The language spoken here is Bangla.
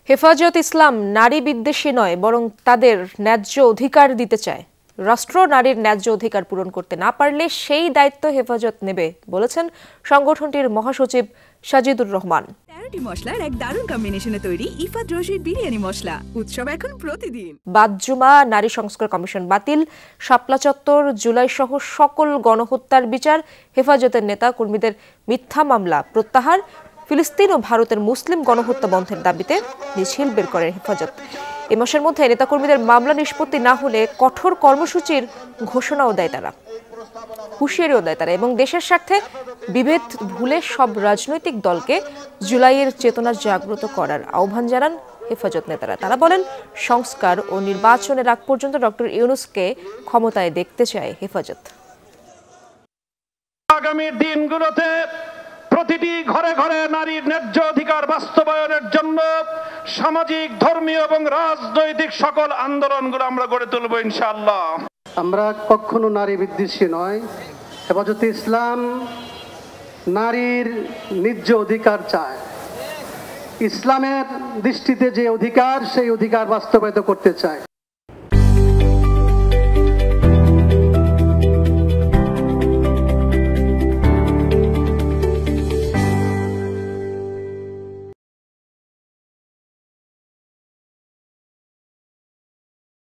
হেফাজত ইসলাম নারী বিদ্বেষী নয়, বরং তাদের ন্যায্য অধিকার দিতে চায়। রাষ্ট্র নারীর ন্যায্য অধিকার পূরণ করতে না পারলে সেই দায়িত্ব হেফাজত নেবে বলেছেন সংগঠনটির মহাসচিব সাজিদুর রহমান। 13টি মশলার এক দারুণ কম্বিনেশনে তৈরি ইফাত রশিদ বিরিয়ানি মশলা। উৎসব এখন প্রতিদিন। বাদ-জুমা, নারী সংস্কার কমিশন বাতিল, শাপলা চত্বর, জুলাই সহ সকল গণহত্যার বিচার, হেফাজতের নেতা কর্মীদের মিথ্যা মামলা প্রত্যাহার, ফিলিস্তিন ও ভারতের মুসলিম গণহত্যা বন্ধের দাবিতে মিছিল বের করে হেফাজত। এ মাসের মধ্যে নেতাকর্মীদের মামলা নিষ্পত্তি না হলে কঠোর কর্মসূচির ঘোষণাও দেয় তারা, হুঁশিয়ারিও দেয় তারা, এবং দেশের স্বার্থে বিভেদ ভুলে সব রাজনৈতিক দলকে জুলাইয়ের চেতনা জাগ্রত করার আহ্বান জানান হেফাজত নেতারা। তারা বলেন, সংস্কার ও নির্বাচনের আগ পর্যন্ত ডক্টর ইউনূসকে ক্ষমতায় দেখতে চায় হেফাজত। আগামী দিনগুলোতে প্রতিটি ঘরে ঘরে নারীর ন্যায্য অধিকার বাস্তবায়নের জন্য সামাজিক, ধর্মীয় এবং রাজনৈতিক সকল আন্দোলনগুলো আমরা গড়ে তুলব ইনশাআল্লাহ। আমরা কখনো নারী বিদ্বেষী নয়। হেফাজতে ইসলাম নারীর ন্যায্য অধিকার চায়। ইসলামের দৃষ্টিতে যে অধিকার, সেই অধিকার বাস্তবায়িত করতে চায়।